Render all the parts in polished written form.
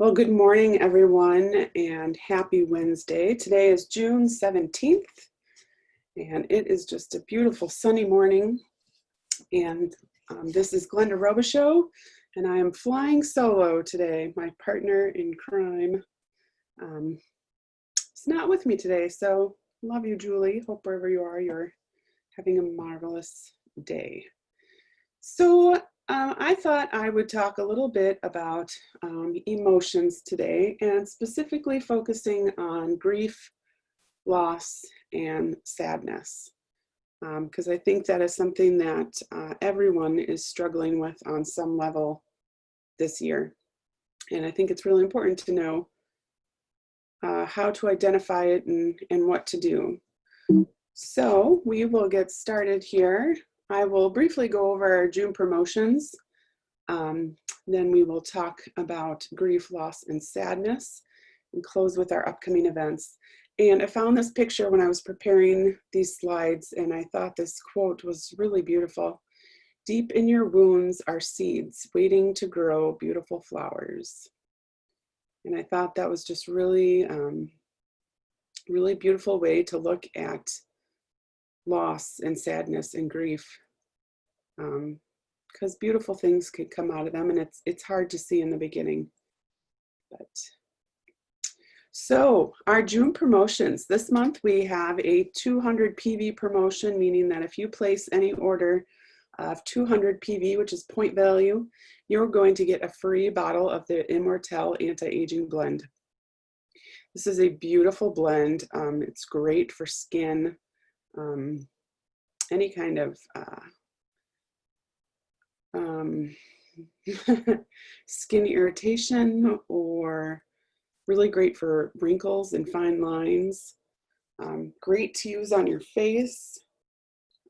Well, good morning, everyone, and happy Wednesday. Today is June 17th, and it is just a beautiful sunny morning. And this is Glenda Robichaux, and I am flying solo today. My partner in crime is not with me today, so love you, Julie. Hope wherever you are, you're having a marvelous day. So I thought I would talk a little bit about emotions today, and specifically focusing on grief, loss, and sadness, because I think that is something that everyone is struggling with on some level this year. And I think it's really important to know how to identify it and what to do. So we will get started here. I will briefly go over our June promotions. Then we will talk about grief, loss, and sadness, and close with our upcoming events. And I found this picture when I was preparing these slides, and I thought this quote was really beautiful. Deep in your wounds are seeds waiting to grow beautiful flowers. And I thought that was just really, really beautiful way to look at loss and sadness and grief, because beautiful things could come out of them, and it's hard to see in the beginning. But so our June promotions, this month we have a 200 PV promotion, meaning that if you place any order of 200 PV, which is point value, you're going to get a free bottle of the Immortelle Anti-Aging Blend. This is a beautiful blend. It's great for skin, any kind of skin irritation, or really great for wrinkles and fine lines. Great to use on your face.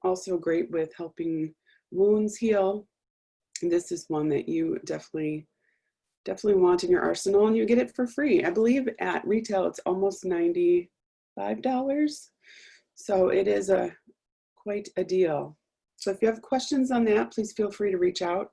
Also great with helping wounds heal. And this is one that you definitely want in your arsenal, and you get it for free. I believe at retail it's almost $95. So it is quite a deal. So if you have questions on that, please feel free to reach out.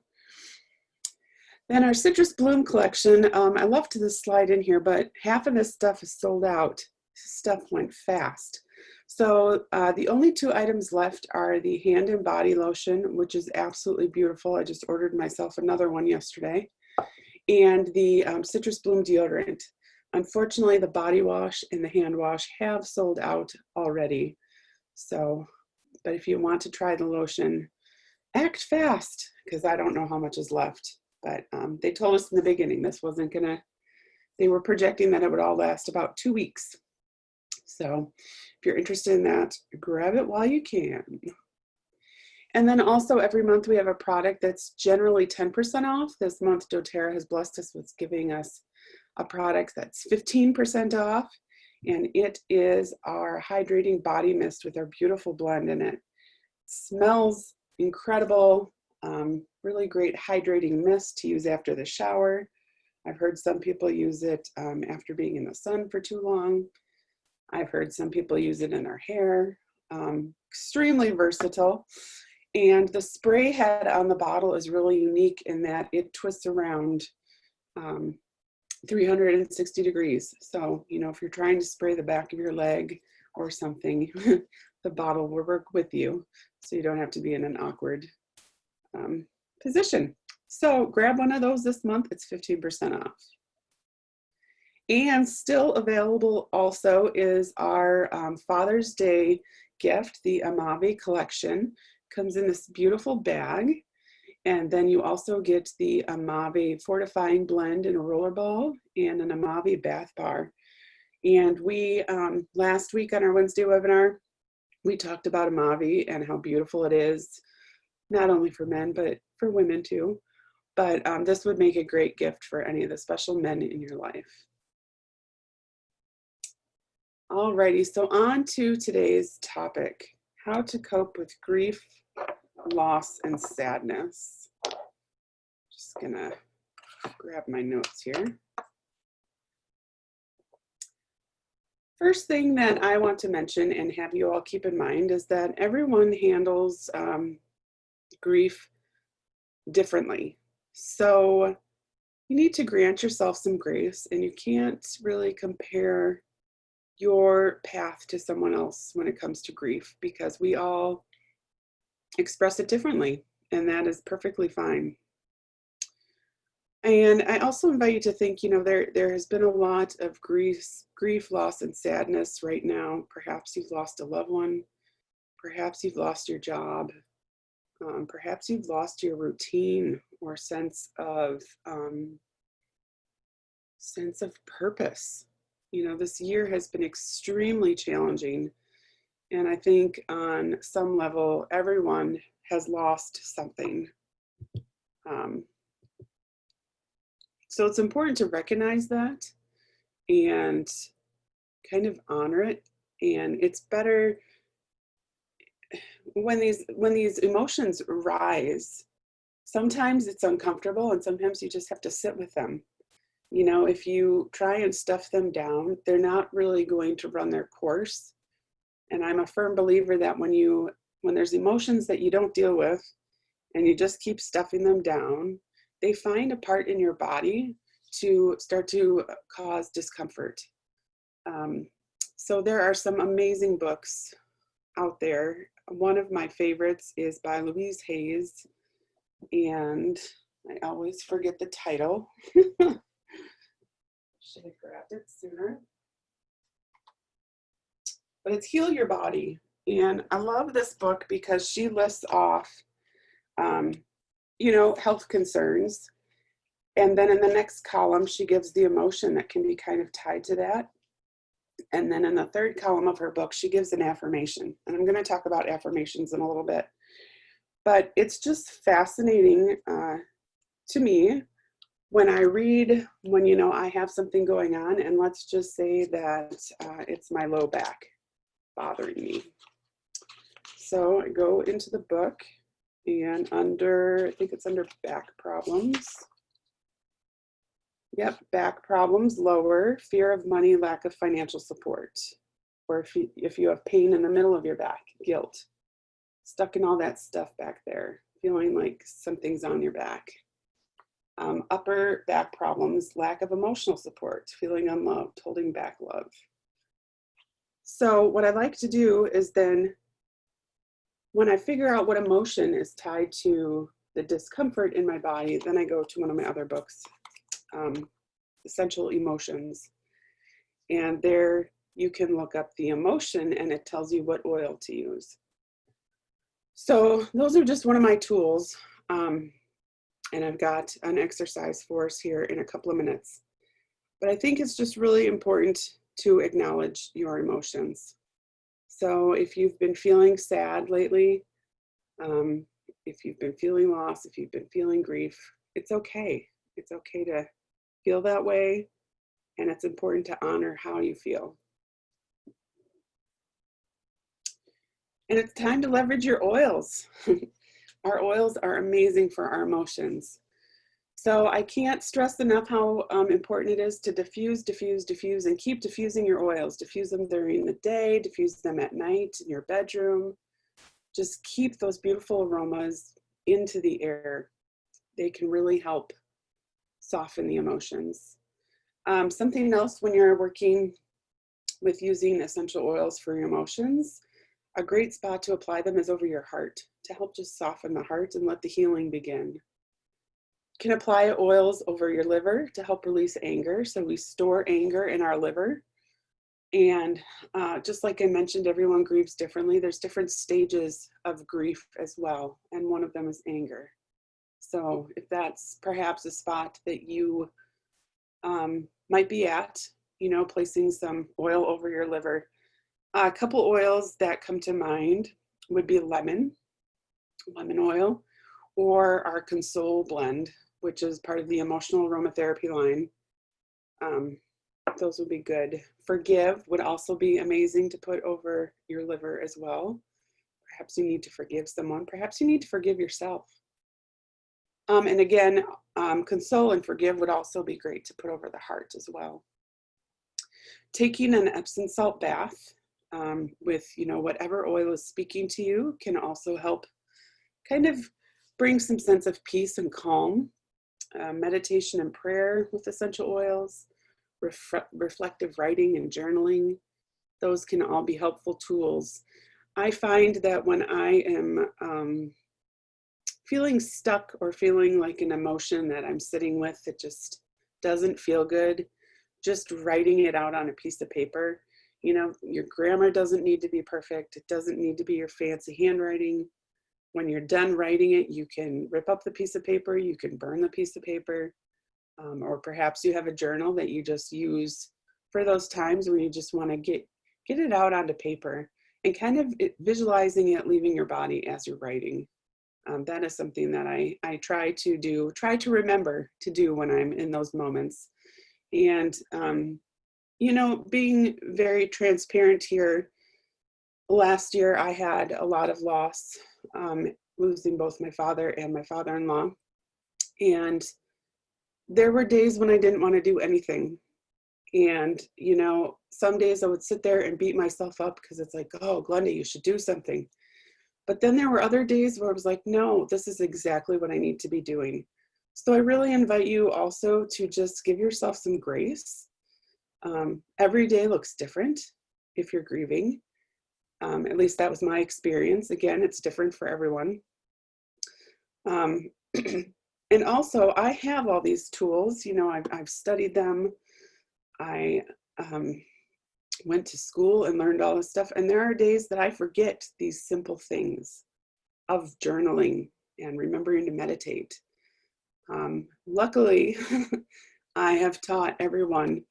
Then our Citrus Bloom collection, I left this slide in here, but half of this stuff is sold out. Stuff went fast. So the only two items left are the hand and body lotion, which is absolutely beautiful. I just ordered myself another one yesterday. And the Citrus Bloom deodorant. Unfortunately, the body wash and the hand wash have sold out already. So, but if you want to try the lotion, act fast, because I don't know how much is left. But they told us in the beginning this wasn't gonna, they were projecting that it would all last about 2 weeks. So if you're interested in that, grab it while you can. And then also every month we have a product that's generally 10% off. This month doTERRA has blessed us with giving us a product that's 15% off. And it is our hydrating body mist with our beautiful blend in it. It smells incredible. Really great hydrating mist to use after the shower. I've heard some people use it after being in the sun for too long. I've heard some people use it in their hair. Extremely versatile. And the spray head on the bottle is really unique in that it twists around 360 degrees. So, you know, if you're trying to spray the back of your leg or something, the bottle will work with you, so you don't have to be in an awkward position. So grab one of those this month. It's 15% off. And still available also is our Father's Day gift, the Amave collection. Comes in this beautiful bag. And then you also get the Amave fortifying blend in a roller ball and an Amave bath bar. And we, last week on our Wednesday webinar, we talked about Amave and how beautiful it is, not only for men, but for women too. But this would make a great gift for any of the special men in your life. Alrighty, so on to today's topic, how to cope with grief, loss, and sadness. Just gonna grab my notes here. First thing that I want to mention and have you all keep in mind is that everyone handles grief differently. So you need to grant yourself some grace, and you can't really compare your path to someone else when it comes to grief, because we all express it differently, and that is perfectly fine. And I also invite you to think, there has been a lot of grief, loss, and sadness right now. Perhaps you've lost a loved one. Perhaps you've lost your job. Perhaps you've lost your routine or sense of purpose. This year has been extremely challenging. And I think on some level, everyone has lost something. So it's important to recognize that and kind of honor it. And it's better when these emotions rise. Sometimes it's uncomfortable, and sometimes you just have to sit with them. If you try and stuff them down, they're not really going to run their course. And I'm a firm believer that when there's emotions that you don't deal with and you just keep stuffing them down, they find a part in your body to start to cause discomfort. So there are some amazing books out there. One of my favorites is by Louise Hayes, and I always forget the title. Should have grabbed it sooner. But it's Heal Your Body. And I love this book because she lists off, health concerns. And then in the next column, she gives the emotion that can be kind of tied to that. And then in the third column of her book, she gives an affirmation. And I'm going to talk about affirmations in a little bit. But it's just fascinating to me when I read, when I have something going on, and let's just say that it's my low back bothering me. So I go into the book, and I think it's under back problems. Yep, back problems, lower, fear of money, lack of financial support. Or if you have pain in the middle of your back, guilt, stuck in all that stuff back there, feeling like something's on your back. Upper back problems, lack of emotional support, feeling unloved, holding back love. So what I like to do is then, when I figure out what emotion is tied to the discomfort in my body, then I go to one of my other books, Essential Emotions. And there you can look up the emotion, and it tells you what oil to use. So those are just one of my tools. And I've got an exercise for us here in a couple of minutes. But I think it's just really important to acknowledge your emotions. So if you've been feeling sad lately, if you've been feeling loss, if you've been feeling grief, it's okay. It's okay to feel that way, and it's important to honor how you feel. And it's time to leverage your oils. Our oils are amazing for our emotions. So I can't stress enough how important it is to diffuse, and keep diffusing your oils. Diffuse them during the day, diffuse them at night in your bedroom. Just keep those beautiful aromas into the air. They can really help soften the emotions. Something else when you're working with using essential oils for your emotions, a great spot to apply them is over your heart to help just soften the heart and let the healing begin. You can apply oils over your liver to help release anger. So we store anger in our liver. And just like I mentioned, everyone grieves differently. There's different stages of grief as well. And one of them is anger. So if that's perhaps a spot that you might be at, placing some oil over your liver. A couple oils that come to mind would be lemon oil, or our Console blend, which is part of the emotional aromatherapy line. Those would be good. Forgive would also be amazing to put over your liver as well. Perhaps you need to forgive someone. Perhaps you need to forgive yourself. And again, Console and Forgive would also be great to put over the heart as well. Taking an Epsom salt bath with whatever oil is speaking to you can also help kind of bring some sense of peace and calm. meditation and prayer with essential oils, reflective writing and journaling. Those can all be helpful tools. I find that when I am feeling stuck or feeling like an emotion that I'm sitting with that just doesn't feel good, just writing it out on a piece of paper. You know, your grammar doesn't need to be perfect. It doesn't need to be your fancy handwriting. When you're done writing it, you can rip up the piece of paper, you can burn the piece of paper, or perhaps you have a journal that you just use for those times when you just want to get it out onto paper, and kind of visualizing it leaving your body as you're writing. That is something that I try to remember to do when I'm in those moments. And, you know, being very transparent here, last year I had a lot of loss, losing both my father and my father-in-law. And there were days when I didn't want to do anything. And, you know, some days I would sit there and beat myself up because it's like, oh, Glenda, you should do something. But then there were other days where I was like, no, this is exactly what I need to be doing. So I really invite you also to just give yourself some grace. Every day looks different if you're grieving. At least that was my experience. Again, it's different for everyone. And also, I have all these tools. You know, I've studied them. I went to school and learned all this stuff. And there are days that I forget these simple things of journaling and remembering to meditate. Luckily, I have taught everyone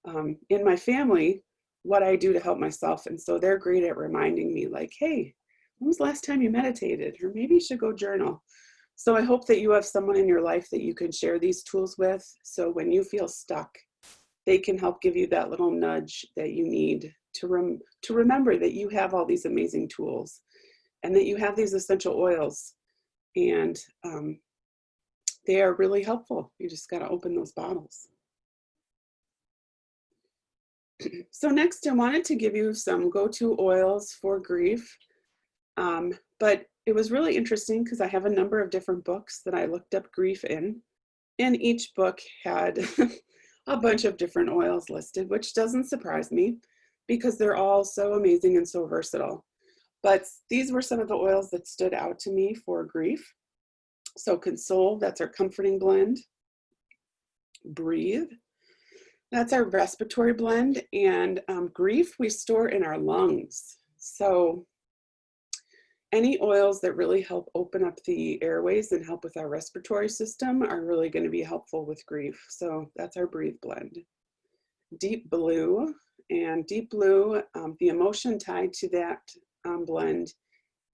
in my family what I do to help myself. And so they're great at reminding me, like, hey, when was the last time you meditated? Or maybe you should go journal. So I hope that you have someone in your life that you can share these tools with. So when you feel stuck, they can help give you that little nudge that you need to remember that you have all these amazing tools and that you have these essential oils, and they are really helpful. You just got to open those bottles. So next, I wanted to give you some go-to oils for grief, but it was really interesting because I have a number of different books that I looked up grief in, and each book had a bunch of different oils listed, which doesn't surprise me because they're all so amazing and so versatile. But these were some of the oils that stood out to me for grief. So Console, that's our comforting blend. Breathe, that's our respiratory blend. And grief we store in our lungs. So any oils that really help open up the airways and help with our respiratory system are really going to be helpful with grief. So that's our Breathe blend. Deep Blue, and Deep Blue, the emotion tied to that blend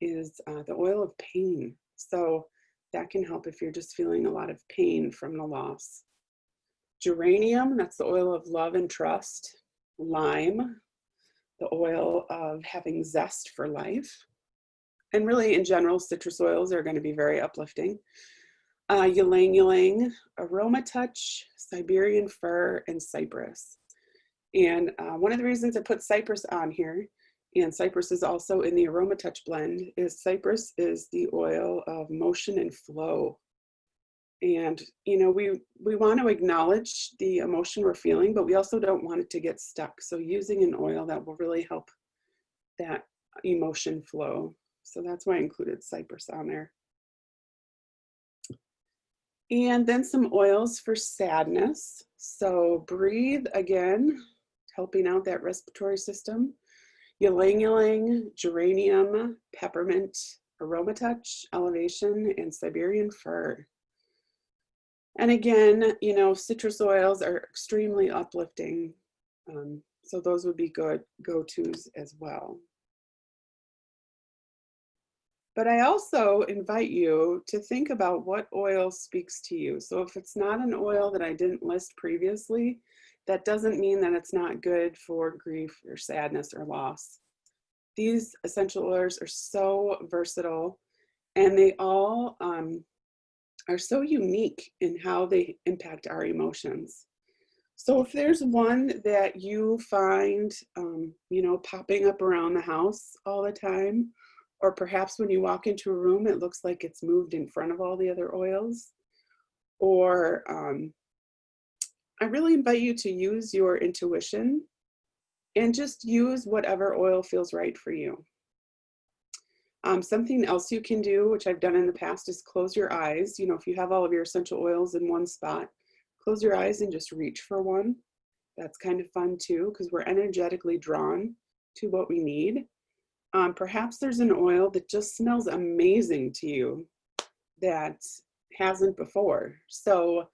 is the oil of pain. So that can help if you're just feeling a lot of pain from the loss. Geranium, that's the oil of love and trust. Lime, the oil of having zest for life. And really, in general, citrus oils are going to be very uplifting. Ylang ylang, Aroma Touch, Siberian Fir, and Cypress. And one of the reasons I put cypress on here, and cypress is also in the Aroma Touch blend, is cypress is the oil of motion and flow. And, you know, we want to acknowledge the emotion we're feeling, but we also don't want it to get stuck. So using an oil that will really help that emotion flow. So that's why I included cypress on there. And then some oils for sadness. So Breathe, again, helping out that respiratory system. Ylang ylang, geranium, peppermint, Aroma Touch, Elevation, and Siberian Fir. And again, you know, citrus oils are extremely uplifting. So those would be good go-tos as well. But I also invite you to think about what oil speaks to you. So if it's not an oil that I didn't list previously, that doesn't mean that it's not good for grief or sadness or loss. These essential oils are so versatile, and they all are so unique in how they impact our emotions. So if there's one that you find, you know, popping up around the house all the time, or perhaps when you walk into a room, it looks like it's moved in front of all the other oils, or I really invite you to use your intuition and just use whatever oil feels right for you. Something else you can do, which I've done in the past, is close your eyes. You know, if you have all of your essential oils in one spot, close your eyes and just reach for one. That's kind of fun too, because we're energetically drawn to what we need. Perhaps there's an oil that just smells amazing to you that hasn't before. So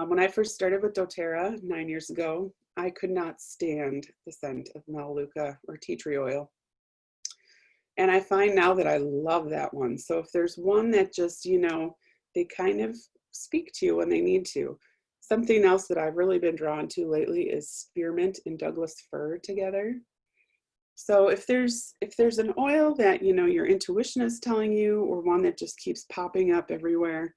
when I first started with doTERRA 9 years ago, I could not stand the scent of Melaleuca or tea tree oil. And I find now that I love that one. So if there's one that just, you know, they kind of speak to you when they need to. Something else that I've really been drawn to lately is spearmint and Douglas fir together. So if there's an oil that, you know, your intuition is telling you, or one that just keeps popping up everywhere,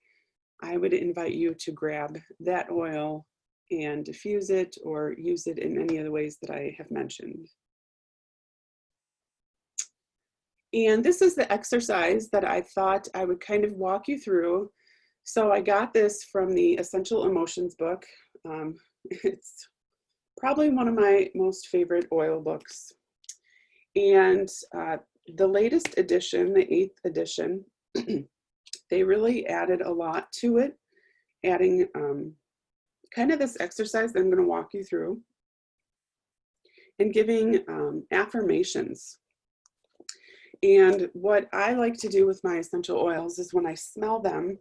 I would invite you to grab that oil and diffuse it or use it in any of the ways that I have mentioned. And this is the exercise that I thought I would kind of walk you through. So I got this from the Essential Emotions book. It's probably one of my most favorite oil books. And the latest edition, the 8th edition, they really added a lot to it, adding kind of this exercise that I'm going to walk you through and giving affirmations. And what I like to do with my essential oils is when I smell them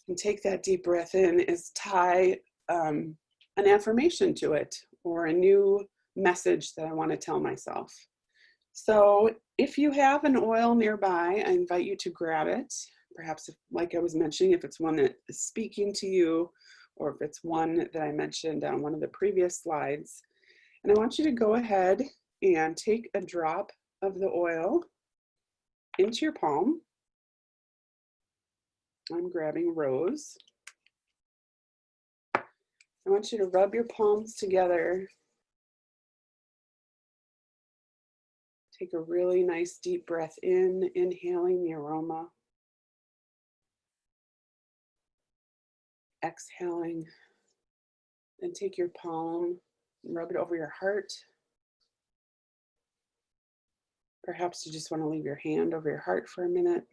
and take that deep breath in, is tie an affirmation to it or a new message that I want to tell myself. So if you have an oil nearby, I invite you to grab it. Perhaps, like I was mentioning, if it's one that is speaking to you, or if it's one that I mentioned on one of the previous slides. And I want you to go ahead and take a drop of the oil into your palm. I'm grabbing rose. I want you to rub your palms together. Take a really nice deep breath in, inhaling the aroma. Exhaling. Then take your palm and rub it over your heart. Perhaps you just want to leave your hand over your heart for a minute.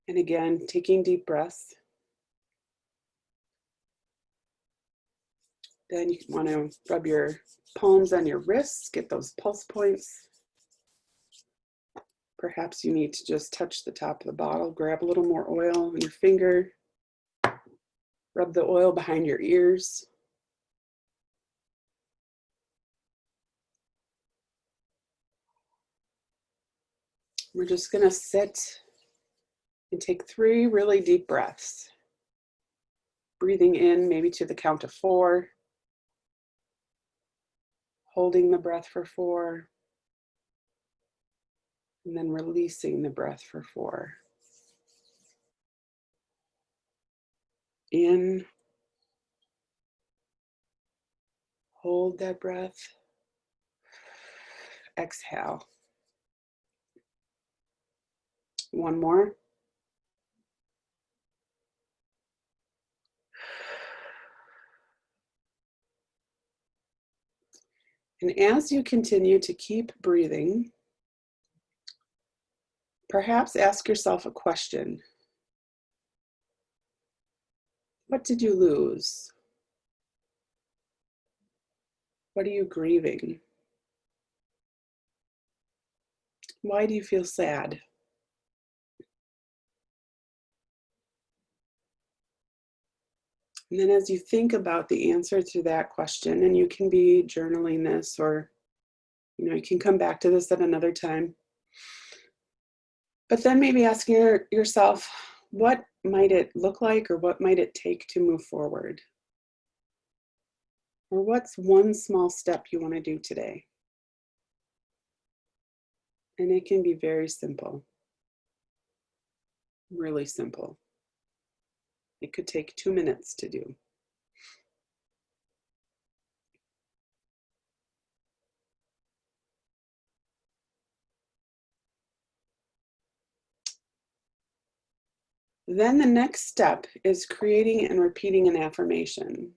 And again, taking deep breaths. Then you want to rub your palms on your wrists, get those pulse points. Perhaps you need to just touch the top of the bottle, grab a little more oil on your finger, rub the oil behind your ears. We're just going to sit and take 3 really deep breaths. Breathing in maybe to the count of 4. Holding the breath for 4. And then releasing the breath for 4. In. Hold that breath. Exhale. One more. And as you continue to keep breathing, perhaps ask yourself a question. What did you lose? What are you grieving? Why do you feel sad? And then as you think about the answer to that question, and you can be journaling this, or you can come back to this at another time. But then maybe asking yourself, what might it look like, or what might it take to move forward? Or what's one small step you want to do today? And it can be very simple, really simple. It could take 2 minutes to do. Then the next step is creating and repeating an affirmation.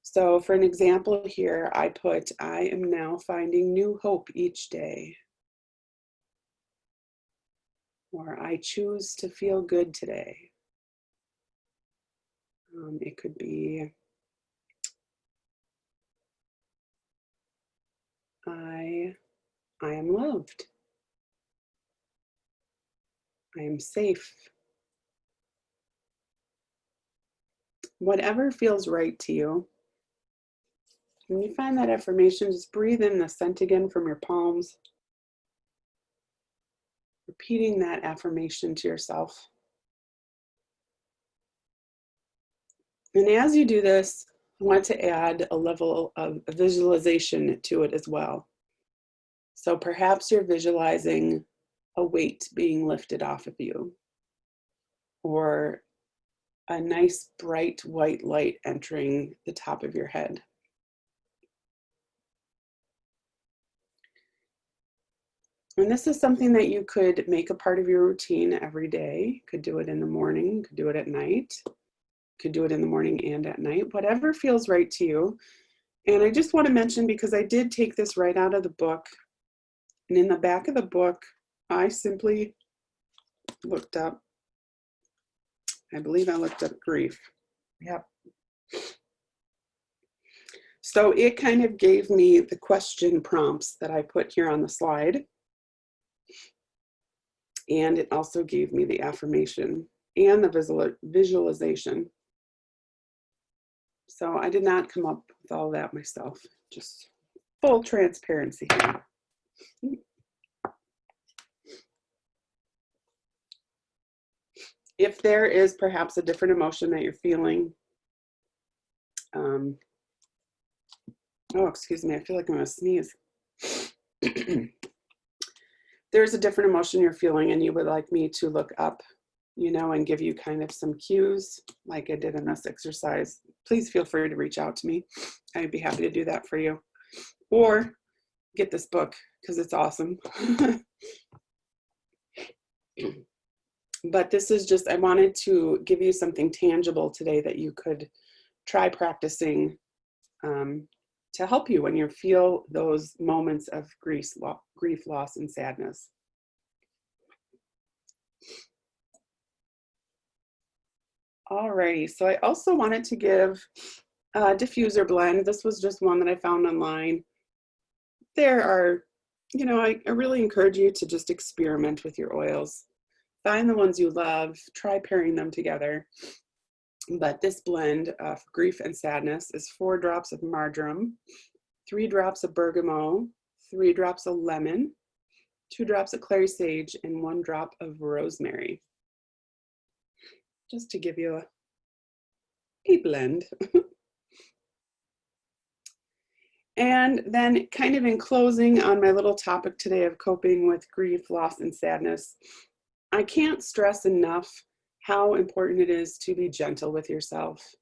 So for an example here, I put, I am now finding new hope each day. Or I choose to feel good today. It could be, I am loved. I am safe. Whatever feels right to you. When you find that affirmation, just breathe in the scent again from your palms. Repeating that affirmation to yourself. And as you do this, I want to add a level of visualization to it as well. So perhaps you're visualizing a weight being lifted off of you, or a nice bright white light entering the top of your head. And this is something that you could make a part of your routine every day. You could do it in the morning, you could do it at night, you could do it in the morning and at night, whatever feels right to you. And I just want to mention, because I did take this right out of the book, and in the back of the book, I simply looked up, I believe I looked up grief. Yep. So it kind of gave me the question prompts that I put here on the slide. And it also gave me the affirmation and the visualization. So I did not come up with all that myself, just full transparency here. If there is perhaps a different emotion that you're feeling, oh, excuse me, I feel like I'm gonna sneeze. There's a different emotion you're feeling and you would like me to look up, you know, and give you kind of some cues like I did in this exercise, please feel free to reach out to me. I'd be happy to do that for you. Or get this book because it's awesome. But this is just, I wanted to give you something tangible today that you could try practicing to help you when you feel those moments of grief, loss, and sadness. Alrighty, so I also wanted to give a diffuser blend. This was just one that I found online. There are, you know, I really encourage you to just experiment with your oils. Find the ones you love, try pairing them together. But this blend of grief and sadness is 4 drops of marjoram, 3 drops of bergamot, 3 drops of lemon, 2 drops of clary sage, and 1 drop of rosemary. Just to give you a blend. And then kind of in closing on my little topic today of coping with grief, loss, and sadness, I can't stress enough how important it is to be gentle with yourself,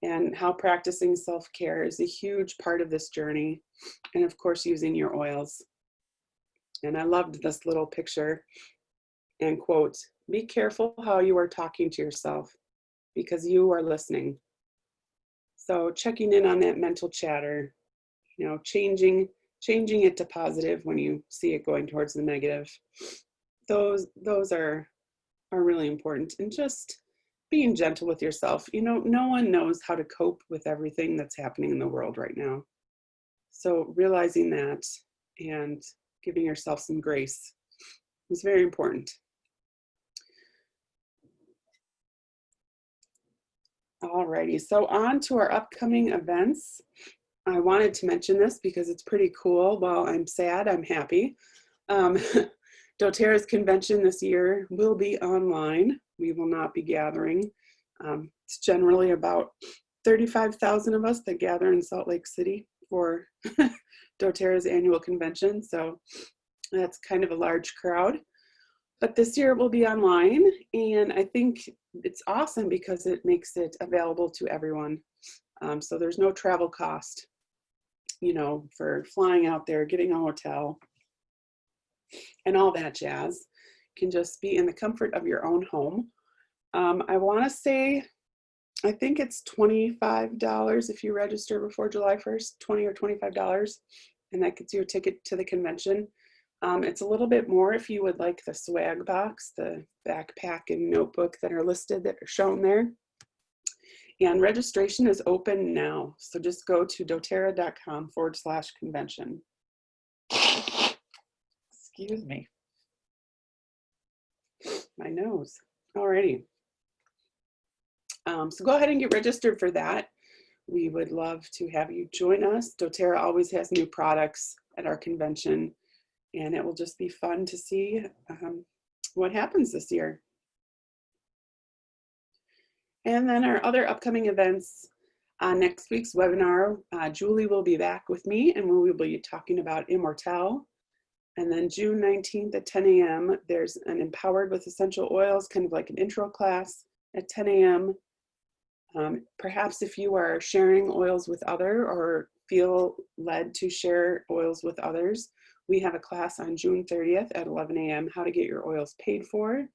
and how practicing self-care is a huge part of this journey. And of course, using your oils. And I loved this little picture and quote, be careful how you are talking to yourself because you are listening. So checking in on that mental chatter, you know, changing it to positive when you see it going towards the negative. Those are really important. And just being gentle with yourself. You know, no one knows how to cope with everything that's happening in the world right now. So realizing that and giving yourself some grace is very important. Alrighty, so on to our upcoming events. I wanted to mention this because it's pretty cool. While I'm sad, I'm happy. doTERRA's convention this year will be online. We will not be gathering. It's generally about 35,000 of us that gather in Salt Lake City for doTERRA's annual convention. So that's kind of a large crowd. But this year it will be online, and I think it's awesome because it makes it available to everyone. So there's no travel cost, you know, for flying out there, getting a hotel, and all that jazz. You can just be in the comfort of your own home I want to say, I think it's $25 if you register before July 1st, $20 or $25, and that gets you a ticket to the convention. It's a little bit more if you would like the swag box, the backpack and notebook that are listed, that are shown there. And registration is open now. So just go to doterra.com/convention. Excuse me. My nose. Alrighty. So go ahead and get registered for that. We would love to have you join us. doTERRA always has new products at our convention, and it will just be fun to see what happens this year. And then our other upcoming events, next week's webinar, Julie will be back with me, and we will be talking about Immortelle. And then June 19th at 10 a.m., there's an Empowered with Essential Oils, kind of like an intro class at 10 a.m. Perhaps if you are sharing oils with others or feel led to share oils with others, we have a class on June 30th at 11 a.m., how to get your oils paid for.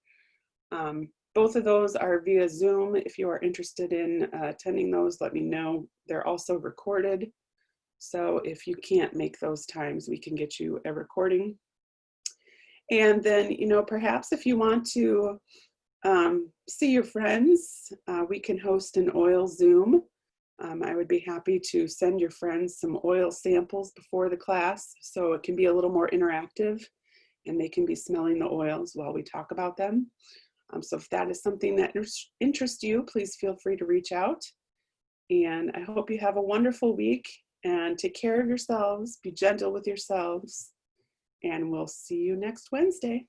Both of those are via Zoom. If you are interested in attending those, let me know. They're also recorded. So if you can't make those times, we can get you a recording. And then, you know, perhaps if you want to see your friends, we can host an oil Zoom. I would be happy to send your friends some oil samples before the class, so it can be a little more interactive and they can be smelling the oils while we talk about them. So if that is something that interests you, please feel free to reach out. And I hope you have a wonderful week, and take care of yourselves, be gentle with yourselves, and we'll see you next Wednesday.